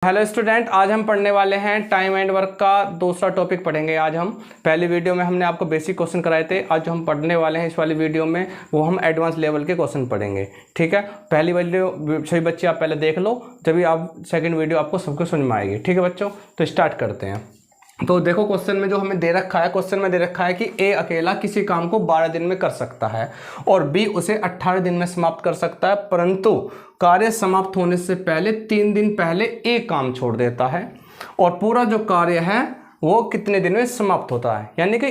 Hello student, आज हम पढ़ने वाले हैं टाइम एंड वर्क का दूसरा टॉपिक पढ़ेंगे। आज हम पहली वीडियो में हमने आपको बेसिक क्वेश्चन कराए थे। आज जो हम पढ़ने वाले हैं इस वाली वीडियो में वो हम एडवांस लेवल के क्वेश्चन पढ़ेंगे। ठीक है, पहली वीडियो सभी बच्चे आप पहले देख लो, जब भी आप सेकंड वीडियो आपको सबको समझ में आएगी। ठीक है बच्चों, तो स्टार्ट करते हैं। तो देखो क्वेश्चन में जो हमें दे रखा है, क्वेश्चन में दे रखा है कि ए अकेला किसी काम को 12 दिन में कर सकता है और बी उसे 18 दिन में समाप्त कर सकता है, परंतु कार्य समाप्त होने से पहले 3 दिन पहले ए काम छोड़ देता है और पूरा जो कार्य है वो कितने दिन में समाप्त होता है। यानी कि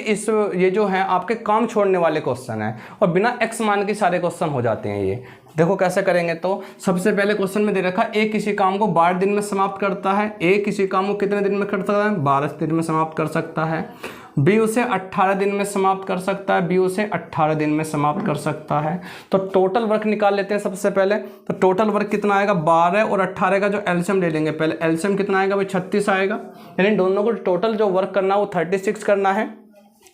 ये जो है आपके काम छोड़ने वाले क्वेश्चन है और बिना एक्स मान के सारे क्वेश्चन हो जाते हैं। ये देखो कैसे करेंगे। तो सबसे पहले क्वेश्चन में दे रखा ए किसी काम को 12 दिन में समाप्त करता है। ए किसी काम को कितने दिन में कर सकता है? 12 दिन में समाप्त कर सकता है। बी उसे 18 दिन में समाप्त कर सकता है। बी उसे 18 दिन में समाप्त कर सकता है। तो टोटल वर्क निकाल लेते हैं सबसे पहले। तो टोटल वर्क कितना आएगा? 12 और 18 का जो एलसीएम ले लेंगे। पहले एलसीएम कितना आएगा भाई? 36 आएगा। यानी दोनों को टोटल जो वर्क करना है वो 36 करना है।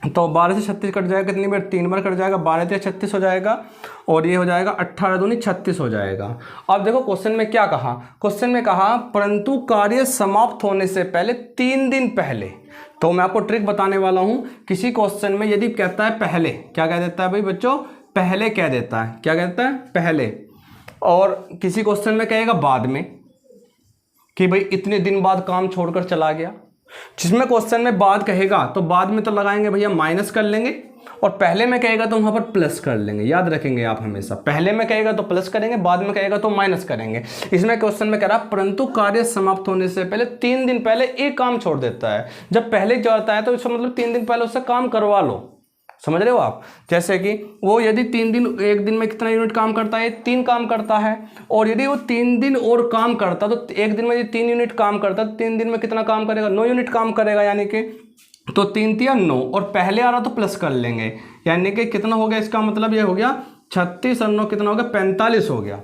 तो 12 से 36 कट जाएगा, कितनी बार? 3 बार कट जाएगा। 12 से 36 हो जाएगा और ये हो जाएगा 18 दूनी 36 हो जाएगा। अब देखो क्वेश्चन में क्या कहा। क्वेश्चन में कहा परंतु कार्य समाप्त होने से पहले 3 दिन पहले। तो मैं आपको ट्रिक बताने वाला हूं। किसी क्वेश्चन में यदि कहता है पहले, क्या कह देता है भाई बच्चों? पहले कह देता है। क्या कहता है? पहले। और किसी क्वेश्चन में कहेगा बाद में, कि भाई इतने दिन बाद काम छोड़कर चला गया। जिसमें क्वेश्चन में बाद कहेगा तो बाद में तो लगाएंगे भैया माइनस कर लेंगे, और पहले में कहेगा तो वहां पर प्लस कर लेंगे। याद रखेंगे आप हमेशा, पहले में कहेगा तो प्लस करेंगे, बाद में कहेगा तो माइनस करेंगे। इसमें क्वेश्चन में कह रहा परंतु कार्य समाप्त होने से पहले 3 दिन पहले एक काम छोड़ देता है। जब पहले जाता है तो इसका मतलब 3 दिन पहले उससे काम करवा लो। समझ रहे हो आप? जैसे कि वो यदि 3 दिन, एक दिन में कितना यूनिट काम करता है? 3 काम करता है। और यदि वो 3 दिन और काम करता तो एक दिन में यदि 3 यूनिट काम करता तो 3 दिन में कितना काम करेगा? 9 यूनिट काम करेगा। यानी कि तो 3 तिया 9 और पहले आ रहा तो प्लस कर लेंगे। यानी कि कितना हो गया? इसका मतलब ये हो गया 36 और 9 कितना हो गया? 45 हो गया।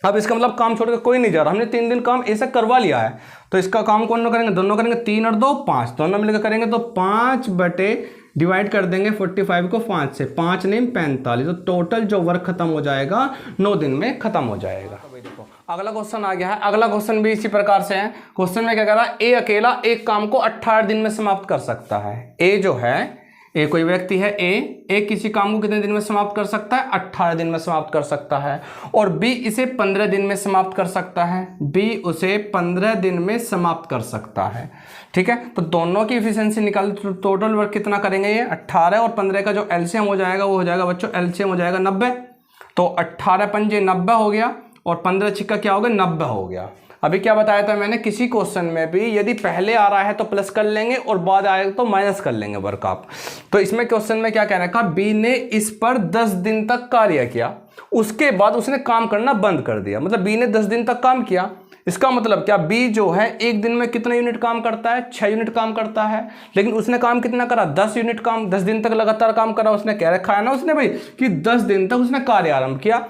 अब इसका मतलब काम छोड़कर कोई नहीं जा रहा, हमने 3 दिन काम ऐसा करवा लिया है। तो इसका काम कौन करेंगे? दोनों करेंगे। 3 और 2 5, दोनों मिलकर करेंगे तो 5 बटे डिवाइड कर देंगे 45 को 5 से, 5 नहीं 45। तो टोटल जो वर्क खत्म हो जाएगा 9 दिन में खत्म हो जाएगा। देखो अगला क्वेश्चन आ गया है। अगला क्वेश्चन भी इसी प्रकार से है। क्वेश्चन में क्या कह रहा है? ए अकेला एक काम को 18 दिन में समाप्त कर सकता है। ए जो है, ए कोई व्यक्ति है, ए किसी काम को कितने दिन में समाप्त कर सकता है? 18 दिन में समाप्त कर सकता है। और बी इसे 15 दिन में समाप्त कर सकता है। बी उसे 15 दिन में समाप्त कर सकता है। ठीक है, तो दोनों की एफिशिएंसी निकाल, तो टोटल वर्क कितना करेंगे? ये 18 और 15 का जो एलसीएम हो जाएगा वो हो जाएगा बच्चों, एलसीएम हो जाएगा 90। तो 18 पंजे 90 हो गया और 15 छिक्का क्या हो गया? 90 हो गया। अभी क्या बताया था मैंने? किसी क्वेश्चन में भी यदि पहले आ रहा है तो प्लस कर लेंगे और बाद आएगा तो माइनस कर लेंगे वर्क आप। तो इसमें क्वेश्चन में क्या कह रखा? बी ने इस पर 10 दिन तक कार्य किया, उसके बाद उसने काम करना बंद कर दिया। मतलब बी ने 10 दिन तक काम किया। इसका मतलब क्या? बी जो है एक दिन में कितने यूनिट काम करता है? 6 यूनिट काम करता है। लेकिन उसने काम कितना करा? 10 यूनिट काम, 10 दिन तक लगातार काम करा। उसने कह रखा है ना उसने भाई कि 10 दिन तक उसने कार्य आरंभ किया।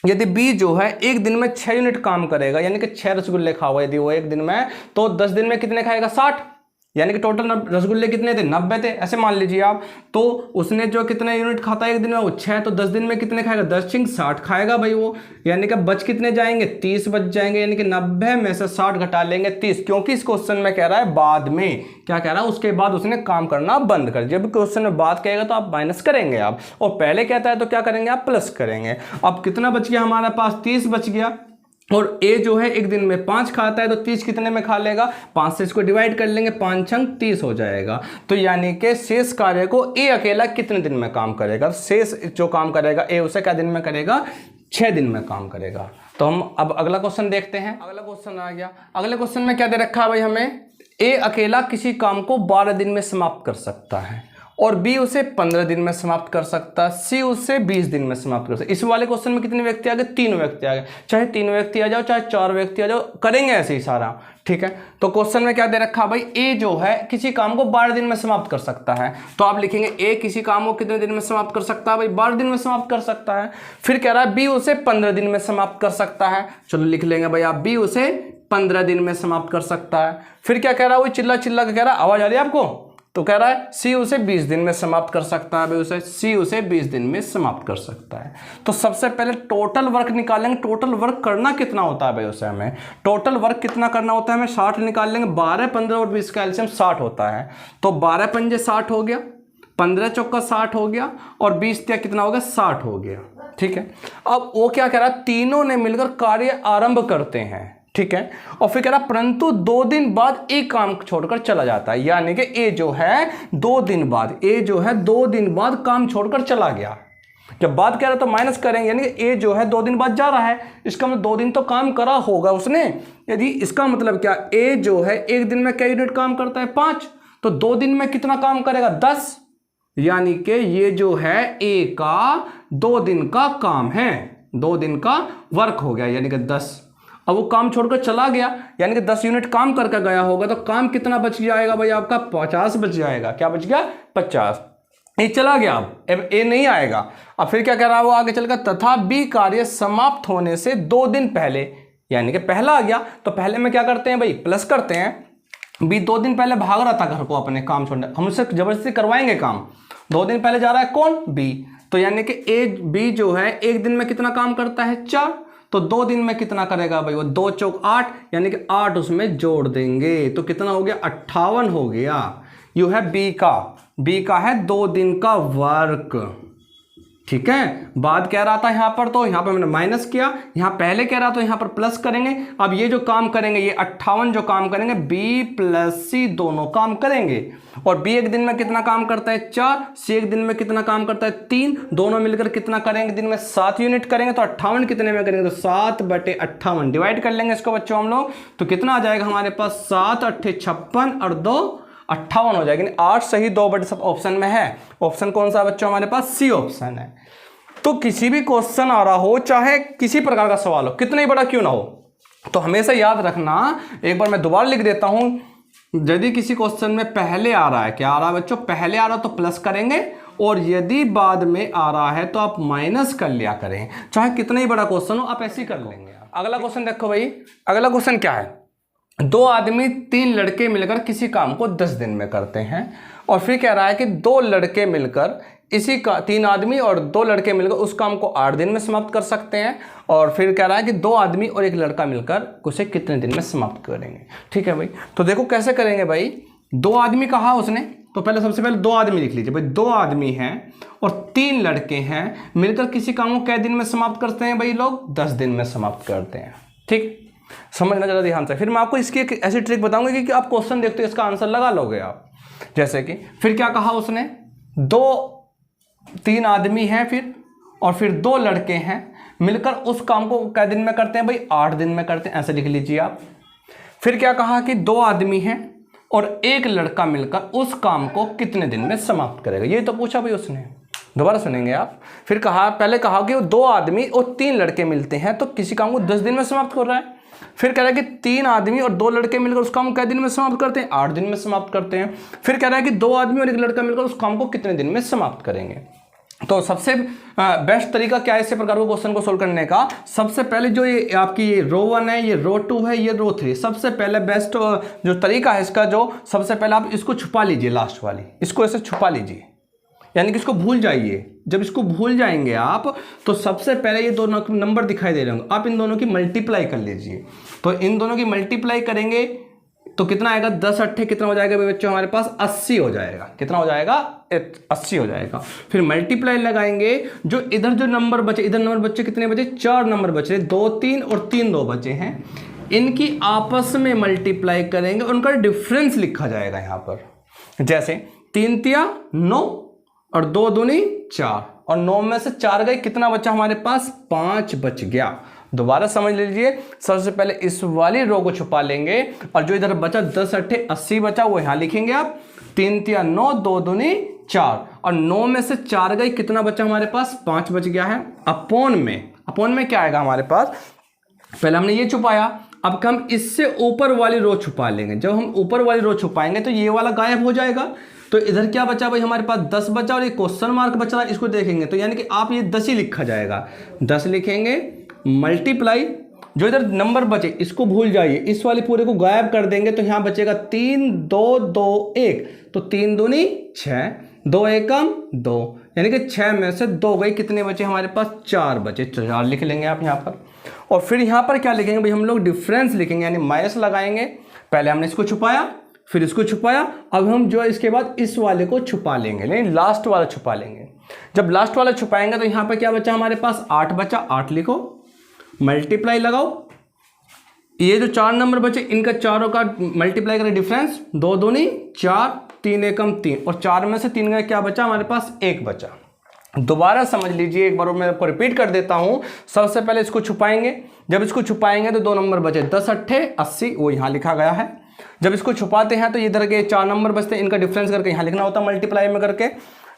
यदि बी जो है एक दिन में 6 यूनिट काम करेगा, यानी कि 6 रसगुल्ले खाओ यदि वो एक दिन में, तो 10 दिन में कितने खाएगा? 60। यानी कि टोटल रसगुल्ले कितने थे? 90 थे, ऐसे मान लीजिए आप। तो उसने जो कितने यूनिट खाता है एक दिन में? वो 6। तो 10 दिन में कितने खाएगा? 10 छिंग 60 खाएगा भाई वो। यानी कि बच कितने जाएंगे? 30 बच जाएंगे। यानी कि 90 में से 60 घटा लेंगे 30, क्योंकि इस क्वेश्चन में कह रहा है बाद में। क्या कह रहा है? उसके बाद उसने काम करना बंद कर। जब क्वेश्चन में बात कहेगा तो आप माइनस करेंगे आप, और पहले कहता है तो क्या करेंगे आप? प्लस करेंगे। अब कितना बच गया हमारे पास? 30 बच गया। और ए जो है एक दिन में 5 खाता है तो 30 कितने में खा लेगा? 5 से इसको डिवाइड कर लेंगे, 5 छंग 30 हो जाएगा। तो यानी कि शेष कार्य को ए अकेला कितने दिन में काम करेगा? शेष जो काम करेगा ए उसे क्या दिन में करेगा? 6 दिन में काम करेगा। तो हम अब अगला क्वेश्चन देखते हैं। अगला क्वेश्चन आ गया। अगले क्वेश्चन में क्या दे रखा है भाई हमें? ए अकेला किसी काम को 12 दिन में समाप्त कर सकता है और बी उसे 15 दिन में समाप्त कर सकता है। सी उसे 20 दिन में समाप्त कर सकता है। इस वाले क्वेश्चन में कितने व्यक्ति आ गए? 3 व्यक्ति आ गए। चाहे 3 व्यक्ति आ जाओ, चाहे 4 व्यक्ति आ जाओ, करेंगे ऐसे ही सारा। ठीक है, तो क्वेश्चन में क्या दे रखा भाई? ए जो है किसी काम को 12 दिन में समाप्त कर सकता है। तो आप लिखेंगे ए किसी काम को कितने दिन में समाप्त कर सकता है? भाई 12 दिन में समाप्त कर सकता है। फिर कह रहा है बी उसे 15 दिन में समाप्त कर सकता है। चलो लिख लेंगे भाई आप, बी उसे 15 दिन में समाप्त कर सकता है। फिर क्या कह रहा है? वो चिल्ला चिल्ला के कह रहा है, आवाज आ रही है आपको? तो कह रहा है सी उसे 20 दिन में समाप्त कर सकता है भाई, उसे सी उसे 20 दिन में समाप्त कर सकता है। तो सबसे पहले टोटल वर्क निकालेंगे। टोटल वर्क करना कितना होता है भाई, उसे हमें टोटल वर्क कितना करना होता है, हमें 60 निकाल लेंगे। 12, 15 और 20 का एलसीएम 60 होता है। तो 12 पंजे 60 हो गया, 15 चौका 60 हो गया और 20 तिया कितना हो गया, 60 हो गया। ठीक है, अब वो क्या कह रहा है, तीनों ने मिलकर कार्य आरंभ करते हैं। ठीक है, और फिर कह रहा परंतु 2 दिन बाद एक काम छोड़कर चला जाता है, यानी कि ए जो है 2 दिन बाद, ए जो है 2 दिन बाद काम छोड़कर चला गया। जब बात कह रहा है तो माइनस करेंगे, यानी कि ए जो है 2 दिन बाद जा रहा है, इसका मतलब 2 दिन तो काम करा होगा उसने। यदि इसका मतलब क्या, ए जो है 1 दिन में क्या यूनिट काम करता है, 5, तो 2 दिन में कितना काम करेगा, 10, यानी कि ये जो है ए का 2 दिन का काम है, 2 दिन का वर्क हो गया, यानी कि 10। अब वो काम छोड़कर चला गया, यानी कि 10 यूनिट काम करके गया होगा, तो काम कितना बच जाएगा भाई आपका, 50 बच जाएगा। क्या बच गया, 50। ये चला गया, अब ए नहीं आएगा। अब फिर क्या कह रहा है वो आगे चलकर, तथा बी कार्य समाप्त होने से 2 दिन पहले, यानी कि पहला आ गया, तो पहले में क्या करते हैं भाई, प्लस करते हैं। बी 2 दिन पहले भाग रहा था घर को अपने काम छोड़ने, हम उससे जबरदस्ती करवाएंगे काम। 2 दिन पहले जा रहा है कौन, बी, तो यानी कि ए बी जो है 1 दिन में कितना काम करता है, 4, तो 2 दिन में कितना करेगा भाई, वो 2 चौक 8, यानी कि 8 उसमें जोड़ देंगे, तो कितना हो गया, 58 हो गया। यू है बी का है 2 दिन का वर्क। ठीक है, बात कह रहा था यहां पर, तो यहां पर मैंने माइनस किया, यहां पहले कह रहा तो यहां पर प्लस करेंगे। अब ये जो काम करेंगे, ये 58 जो काम करेंगे, बी प्लस सी दोनों काम करेंगे। और बी 1 दिन में कितना काम करता है, 4, सी 1 दिन में कितना काम करता है, 3, दोनों मिलकर कितना करेंगे, दिन में 7 यूनिट करेंगे। तो 58 कितने में करेंगे, तो 7/58 डिवाइड कर लेंगे इसको बच्चों हम लोग, तो कितना आ जाएगा हमारे पास, 7 8 56 और 2 58 हो जाएगी। 8 सही, 2 सब ऑप्शन में है। ऑप्शन कौन सा है बच्चों, हमारे पास सी ऑप्शन है। तो किसी भी क्वेश्चन आ रहा हो, चाहे किसी प्रकार का सवाल हो, कितना ही बड़ा क्यों ना हो, तो हमेशा याद रखना, एक बार मैं दोबारा लिख देता हूं, यदि किसी क्वेश्चन में पहले आ रहा है, क्या आ रहा है बच्चों, पहले आ रहा है तो प्लस करेंगे, और यदि बाद में आ रहा है तो आप माइनस कर लिया करें। चाहे कितना ही बड़ा क्वेश्चन हो, आप ऐसे ही कर लेंगे। अगला क्वेश्चन देखो भाई, अगला क्वेश्चन क्या है, 2 आदमी 3 लड़के मिलकर किसी काम को 10 दिन में करते हैं। और फिर कह रहा है कि 2 लड़के मिलकर इसी का 3 आदमी और 2 लड़के मिलकर उस काम को 8 दिन में समाप्त कर सकते हैं। और फिर कह रहा है कि 2 आदमी और 1 लड़का मिलकर उसे कितने दिन में समाप्त करेंगे। ठीक है भाई, तो देखो कैसे करेंगे भाई, 2 आदमी कहा उसने, तो पहले सबसे पहले 2 आदमी लिख लीजिए भाई, 2 आदमी हैं और 3 लड़के हैं, मिलकर किसी काम को कै दिन में समाप्त करते हैं भाई लोग, 10 दिन में समाप्त करते हैं। ठीक, समझना जरा ध्यान से। फिर मैं आपको इसकी एक ऐसी ट्रिक बताऊंगा कि आप क्वेश्चन देखते हो इसका आंसर लगा लोगे आप। जैसे कि फिर क्या कहा उसने, 3 आदमी हैं फिर, और फिर 2 लड़के हैं, मिलकर उस काम को कै दिन में करते हैं भाई, 8 दिन में करते हैं, ऐसे लिख लीजिए आप। फिर क्या कहा कि 2 आदमी हैं और 1 लड़का मिलकर उस काम को कितने दिन में समाप्त करेगा, ये तो पूछा भाई उसने। दोबारा सुनेंगे आप। फिर कहा, पहले कहा कि 2 आदमी और 3 लड़के मिलते हैं तो किसी काम को 10 दिन में समाप्त कर रहा है। फिर कह रहा है कि 3 आदमी और 2 लड़के मिलकर उस काम को कै दिन में समाप्त करते हैं, 8 दिन में समाप्त करते हैं। फिर कह रहा है कि 2 आदमी और 1 लड़का मिलकर उस काम को कितने दिन में समाप्त करेंगे। तो सबसे बेस्ट तरीका क्या है इस प्रकार को क्वेश्चन को सोल्व करने का, सबसे पहले जो ये आपकी ये रो 1 है, ये रो 2 है, ये रो 3, सबसे पहले बेस्ट जो तरीका है इसका, जो सबसे पहले आप इसको छुपा लीजिए, लास्ट वाली इसको ऐसे छुपा लीजिए, यानी कि इसको भूल जाइए। जब इसको भूल जाएंगे आप, तो सबसे पहले ये दोनों नंबर दिखाई दे रहे होंगे, आप इन दोनों की मल्टीप्लाई कर लीजिए। तो इन दोनों की मल्टीप्लाई करेंगे तो कितना आएगा, 10 8 कितना हो जाएगा बच्चों, हमारे पास 80 हो जाएगा। कितना हो जाएगा, 80 हो जाएगा। फिर मल्टीप्लाई लगाएंगे, जो इधर जो नंबर बचे, इधर नंबर बचे कितने बचे, 4 नंबर बचे, 2 3 और 3 2 बचे हैं, इनकी आपस में मल्टीप्लाई करेंगे, उनका डिफरेंस लिखा जाएगा यहाँ पर। जैसे 3 तिया 9 और 2 दूनी 4, और 9 में से 4 गए, कितना बचा हमारे पास, 5 बच गया। दोबारा समझ लीजिए, सबसे पहले इस वाली रो को छुपा लेंगे, और जो इधर बचा 10 8 80 बचा, वो यहां लिखेंगे आप। 3 तिया 9, 2 दूनी 4, और 9 में से 4 गई, कितना बचा हमारे पास, 5 बच गया है। अपोन में क्या आएगा हमारे पास, पहले हमने ये छुपाया, अब हम इससे ऊपर वाली रो छुपा लेंगे। जब हम ऊपर वाली रो छुपाएंगे तो ये वाला गायब हो जाएगा, तो इधर क्या बचा भाई, हमारे पास 10 बचा, और ये क्वेश्चन मार्क बच रहा है, इसको देखेंगे तो यानी कि आप ये 10 ही लिखा जाएगा। 10 लिखेंगे, मल्टीप्लाई, जो इधर नंबर बचे इसको भूल जाइए, इस वाले पूरे को गायब कर देंगे तो यहाँ बचेगा 3 2 2 1, तो 3 दूनी 6, 2 एकम 2, यानी कि 6 में से 2 गई, कितने बचे हमारे पास 4 बचे, 4 लिख लेंगे आप यहाँ पर। और फिर यहाँ पर क्या लिखेंगे भाई, हम लोग डिफरेंस लिखेंगे यानी माइनस लगाएंगे। पहले हमने इसको छुपाया फिर इसको छुपाया, अब हम जो इसके बाद इस वाले को छुपा लेंगे, नहीं लास्ट वाला छुपा लेंगे। जब लास्ट वाला छुपाएंगे तो यहाँ पर क्या बचा हमारे पास 8 बचा, 8 लिखो, मल्टीप्लाई लगाओ, ये जो 4 नंबर बचे इनका चारों का मल्टीप्लाई करें, डिफरेंस 2 दूनी 4, 3 एकम 3, और 4 में से 3 का क्या बचा हमारे पास 1 बचा। दोबारा समझ लीजिए, एक बार मैं आपको रिपीट कर देता हूं। सबसे पहले इसको छुपाएंगे, जब इसको छुपाएंगे तो 2 नंबर बचे 10 8 80, वो यहां लिखा गया है। जब इसको छुपाते हैं तो इधर के 4 नंबर बचते हैं, इनका डिफरेंस करके यहां लिखना होता है मल्टीप्लाई में करके।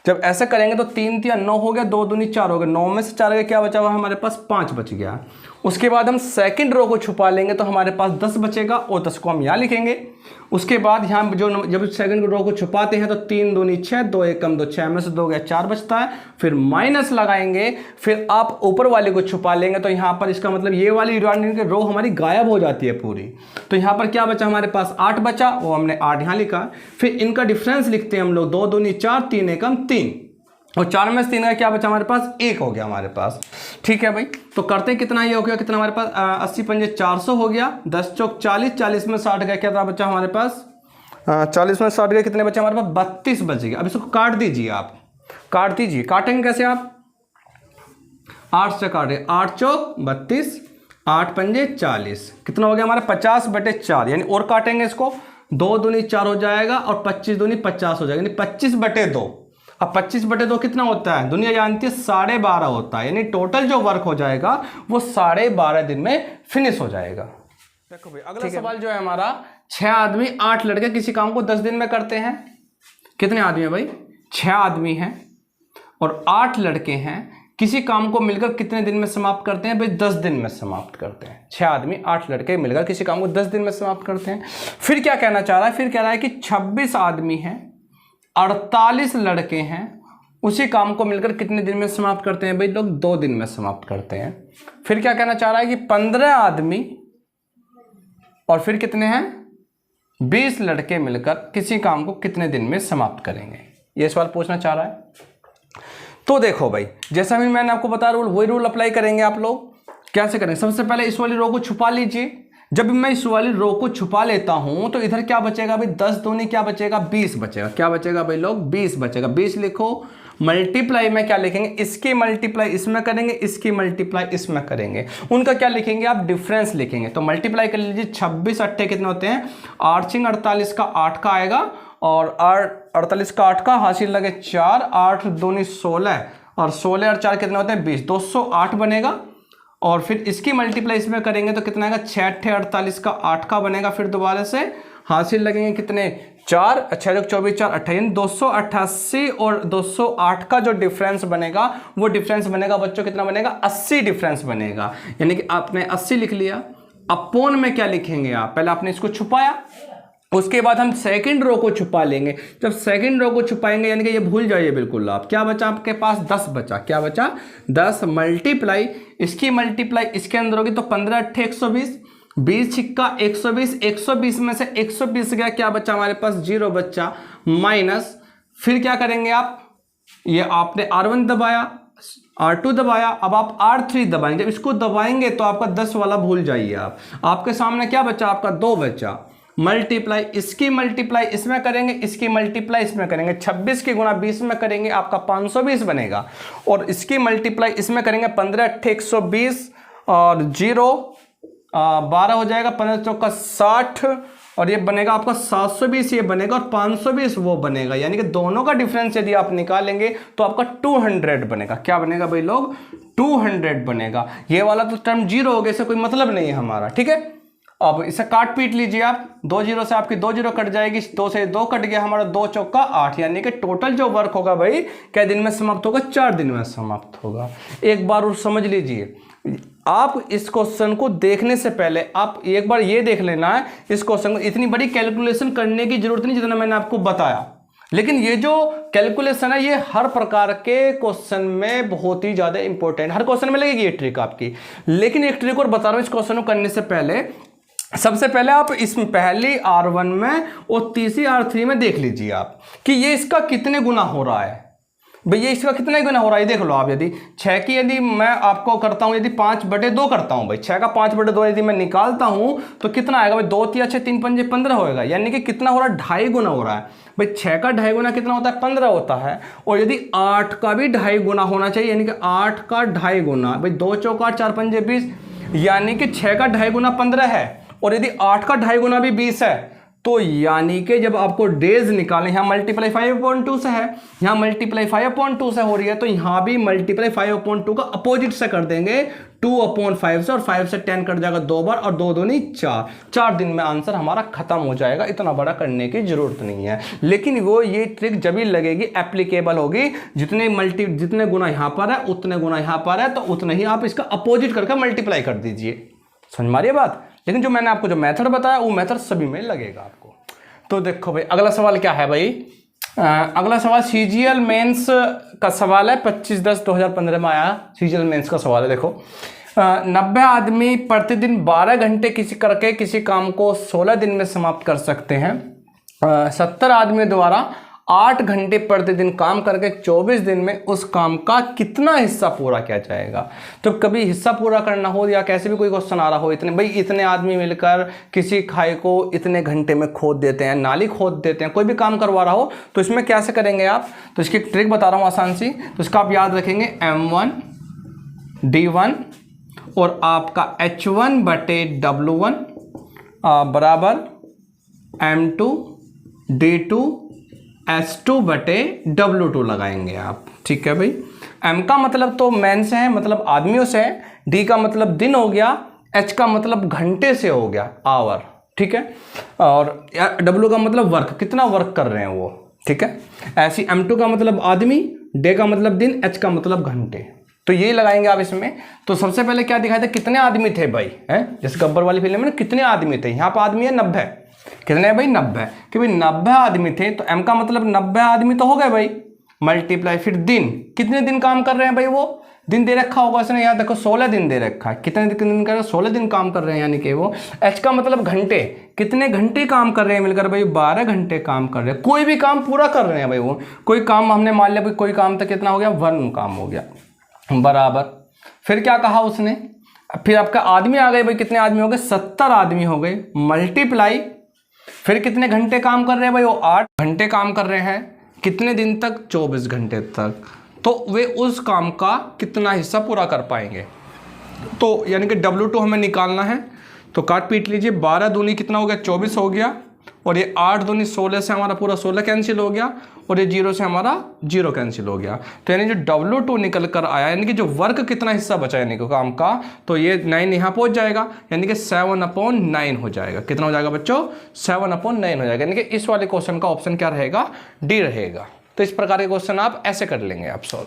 जब ऐसे करेंगे तो 3 3 9 हो गया, 2 दूनी 4 हो गया, 9 में से 4 का क्या बचा हुआ हमारे पास 5 बच गया। उसके बाद हम सेकंड रो को छुपा लेंगे तो हमारे पास 10 बचेगा, और 10 को हम यहाँ लिखेंगे। उसके बाद यहाँ जो जब सेकंड रो को छुपाते हैं तो 3 दूनी 6, 2 एकम 2, 6 में से 2 गया 4 बचता है, फिर माइनस लगाएंगे, फिर आप ऊपर वाले को छुपा लेंगे तो यहाँ पर इसका मतलब ये वाली रो हमारी गायब हो जाती है पूरी। तो यहाँ पर क्या बचा हमारे पास 8 बचा, वो हमने 8 यहाँ लिखा। फिर इनका डिफरेंस लिखते हैं हम लोग, 2 दूनी 4, 3 एकम 3, और 4 में से 3 का क्या बचा हमारे पास 1 हो गया हमारे पास। ठीक है भाई, तो करते हैं कितना ये हो गया, कितना हमारे पास 80 पंजे 400 हो गया, 10 चौक 40, 40 में 60 गया, क्या बचा हमारे पास 40 में 60 गया, कितने बचे हमारे पास 32 बच गया। अब इसको काट दीजिए, आप काट दीजिए। काटेंगे कैसे आप, 8 से काटे, 8 चौक 32, 8 पंजे 40, कितना हो गया हमारा 50/4, यानी और काटेंगे इसको, 2 दूनी 4 हो जाएगा और 25 दूनी 50 हो जाएगा, यानी 25/2। अब 25/2 कितना होता है, दुनिया जानती है 12.5 होता है, यानी टोटल जो वर्क हो जाएगा वो 12.5 दिन में फिनिश हो जाएगा। देखो भाई अगला सवाल जो है हमारा, 6 आदमी 8 लड़के किसी काम को 10 दिन में करते हैं। कितने आदमी है भाई, 6 आदमी हैं और 8 लड़के हैं, किसी काम को मिलकर कितने दिन में समाप्त करते हैं भाई, 10 दिन में समाप्त करते हैं। 6 आदमी 8 लड़के मिलकर किसी काम को 10 दिन में समाप्त करते हैं। फिर क्या कहना चाह रहा है, फिर कह रहा है कि 26 आदमी हैं, 48 लड़के हैं, उसी काम को मिलकर कितने दिन में समाप्त करते हैं भाई, लोग 2 दिन में समाप्त करते हैं। फिर क्या कहना चाह रहा है कि 15 आदमी और फिर कितने हैं 20 लड़के मिलकर किसी काम को कितने दिन में समाप्त करेंगे, ये सवाल पूछना चाह रहा है। तो देखो भाई, जैसा भी मैंने आपको बताया रूल, वही रूल अप्लाई करेंगे आप लोग। कैसे करेंगे, सबसे पहले इस वाली रो को छुपा लीजिए। जब मैं इस वाली रो को छुपा लेता हूं तो इधर क्या बचेगा भाई, 10 दूनी क्या बचेगा 20 बचेगा, क्या बचेगा भाई लोग 20 बचेगा। 20 लिखो, मल्टीप्लाई में क्या लिखेंगे, इसकी मल्टीप्लाई इसमें करेंगे, इसकी मल्टीप्लाई इसमें करेंगे, उनका क्या लिखेंगे आप डिफरेंस लिखेंगे। तो मल्टीप्लाई कर लीजिए, 26 8 कितने होते हैं, 8 6 48 का 8 का आएगा, और 48 का 8 का हासिल लगे 4, 8 दूनी 16, और 16 और 4 कितने होते हैं 20, 208 बनेगा। और फिर इसकी मल्टीप्लाई इसमें करेंगे तो कितना आएगा, 6 8 48 का 8 का बनेगा, फिर दोबारा से हासिल लगेंगे कितने 4, 6 24 4 28, 288 और 208 का जो डिफरेंस बनेगा वो डिफरेंस बनेगा बच्चों कितना बनेगा 80 डिफरेंस बनेगा। यानी कि आपने 80 लिख लिया। अपोन में क्या लिखेंगे आप, पहले आपने इसको छुपाया, उसके बाद हम सेकंड रो को छुपा लेंगे। जब सेकंड रो को छुपाएंगे यानी कि ये भूल जाइए बिल्कुल आप, क्या बचा आपके पास 10 बचा, क्या बचा 10 मल्टीप्लाई इसकी मल्टीप्लाई इसके अंदर होगी तो 15 8 120, 20 छिक्का 120, 120 में से 120 गया, क्या बचा हमारे पास 0 बच्चा, माइनस फिर क्या करेंगे आप, ये आपने R1 दबाया, R2 दबाया, अब आप R3 दबाएंगे। जब इसको दबाएंगे तो आपका 10 वाला भूल जाइए आप, आपके सामने क्या बचा आपका 2 बचा, मल्टीप्लाई इसकी मल्टीप्लाई इसमें करेंगे, इसकी मल्टीप्लाई इसमें करेंगे, 26 की गुणा 20 में करेंगे आपका 520 बनेगा, और इसकी मल्टीप्लाई इसमें करेंगे 15 8 120 और 0 12 हो जाएगा, 15 चौका 60 और ये बनेगा आपका 720 ये बनेगा, और 520 वो बनेगा। यानी कि दोनों का डिफरेंस यदि आप निकालेंगे तो आपका 200 बनेगा। क्या बनेगा भाई लोग 200 बनेगा। ये वाला तो टर्म 0 हो गया, इससे कोई मतलब नहीं है हमारा, ठीक है। अब इसे काट पीट लीजिए आप, 2 0 से आपकी 2 0 कट जाएगी, 2 से 2 कट गया हमारा, 2 चौका 8, यानी कि टोटल जो वर्क होगा भाई क्या दिन में समाप्त होगा, 4 दिन में समाप्त होगा। एक बार और समझ लीजिए, आप इस क्वेश्चन को देखने से पहले आप एक बार ये देख लेना है, इस क्वेश्चन को इतनी बड़ी कैलकुलेशन करने की जरूरत नहीं जितना मैंने आपको बताया। लेकिन ये जो कैलकुलेशन है ये हर प्रकार के क्वेश्चन में बहुत ही ज़्यादा इंपॉर्टेंट, हर क्वेश्चन में लगेगी ये ट्रिक आपकी। लेकिन एक ट्रिक और बता रहा हूँ इस क्वेश्चन को करने से पहले, सबसे पहले आप इसमें पहली R1 में और तीसरी R3 में देख लीजिए आप कि ये इसका कितने गुना हो रहा है। भैया इसका कितना गुना हो रहा है देख लो आप। यदि 6 की यदि मैं आपको करता हूं, यदि 5/2 करता हूं भाई, 6 का 5/2 यदि मैं निकालता हूं तो कितना आएगा भाई, 2 × 6 3 × 5 15 होएगा। यानी कि कितना हो रहा है, 2.5 गुना हो रहा है भाई। 6 का 2.5 गुना कितना होता है, 15 होता है। और यदि 8 का भी 2.5 गुना होना चाहिए, यानी कि 8 का 2.5 गुना भाई, 2 चौका 4 पंजे 20, यानी कि 6 का 2.5 गुना 15 है। और यदि 8 का 2.5 गुना भी 20 है, तो यानी कि जब आपको डेज निकालें, यहाँ मल्टीप्लाई 5/2 से है, यहाँ मल्टीप्लाई 5/2 से हो रही है, तो यहाँ भी मल्टीप्लाई 5/2 का अपोजिट से कर देंगे 2/5 से, और 5 से 10 कट जाएगा 2 बार, और 2 दूनी 4 दिन में आंसर हमारा खत्म हो जाएगा। इतना बड़ा करने की जरूरत नहीं है। लेकिन वो ये ट्रिक जब भी लगेगी, एप्लीकेबल होगी, जितने गुना यहाँ पर है उतने गुना यहाँ पर है, तो उतने ही आप इसका अपोजिट करके मल्टीप्लाई कर दीजिए। समझ मारिए बात। लेकिन जो मैंने आपको जो मेथड बताया वो मेथड सभी में लगेगा आपको। तो देखो भाई अगला सवाल क्या है भाई, अगला सवाल CGL मेंस का सवाल है, 25/10/2015 में आया CGL मेंस का सवाल है। देखो 90 आदमी प्रतिदिन 12 घंटे करके किसी काम को 16 दिन में समाप्त कर सकते हैं। 70 आदमी द्वारा 8 घंटे प्रतिदिन काम करके 24 दिन में उस काम का कितना हिस्सा पूरा किया जाएगा। तो कभी हिस्सा पूरा करना हो या कैसे भी कोई क्वेश्चन आ रहा हो, इतने आदमी मिलकर किसी खाई को इतने घंटे में खोद देते हैं, नाली खोद देते हैं, कोई भी काम करवा रहा हो, तो इसमें कैसे करेंगे आप। तो इसकी ट्रिक बता रहा हूँ आसान सी। तो इसका आप याद रखेंगे M1 D1 और आपका H1/W1 बराबर M2 D2 S2/W2 लगाएंगे आप। ठीक है भाई। M का मतलब तो मैन से है, मतलब आदमियों से है। D का मतलब दिन हो गया। H का मतलब घंटे से हो गया, आवर। ठीक है। और W का मतलब वर्क, कितना वर्क कर रहे हैं वो। ठीक है। ऐसी M2 का मतलब आदमी, D का मतलब दिन, H का मतलब घंटे। तो ये लगाएंगे आप इसमें। तो सबसे पहले क्या दिखाया था, कितने आदमी थे भाई, हैं जैसे गब्बर वाली फिल्म में कितने आदमी थे। यहाँ पर आदमी है 90, कितने है भाई 90, कि भाई 90 आदमी थे। तो M का मतलब 90 आदमी तो हो गए भाई, मल्टीप्लाई फिर दिन, कितने दिन काम कर रहे हैं भाई, वो दिन दे रखा होगा उसने, यहाँ देखो 16 दिन दे रखा है। कितने दिन कर रहे हैं, 16 दिन काम कर रहे हैं, यानी कि वो। H का मतलब घंटे, कितने घंटे काम कर रहे हैं मिलकर भाई, 12 घंटे काम कर रहे हैं, कोई भी काम पूरा कर रहे हैं भाई वो। कोई काम हमने मान लिया भाई, कोई काम तक कितना हो गया, 1 काम हो गया, बराबर। फिर क्या कहा उसने, फिर आपका आदमी आ गए भाई, कितने आदमी हो गए, 70 आदमी हो गए, मल्टीप्लाई फिर कितने घंटे काम कर रहे हैं भाई, वो 8 घंटे काम कर रहे हैं, कितने दिन तक, 24 घंटे तक। तो वे उस काम का कितना हिस्सा पूरा कर पाएंगे। तो यानी कि W2 हमें निकालना है। तो काट पीट लीजिए, 12 दूनी कितना हो गया, 24 हो गया, और ये 8 दूनी 16 से हमारा पूरा 16 कैंसिल हो गया, और ये 0 से हमारा 0 कैंसिल हो गया। तो यानी जो W2 निकल कर आया, यानी कि जो वर्क कितना हिस्सा बचा यानी कि काम का, तो ये 9 यहाँ पहुँच जाएगा, यानी कि 7/9 हो जाएगा। कितना हो जाएगा बच्चों, 7/9 हो जाएगा। यानी कि इस वाले क्वेश्चन का ऑप्शन क्या रहेगा, D रहेगा। तो इस प्रकार के क्वेश्चन आप ऐसे कर लेंगे आप सॉल्व।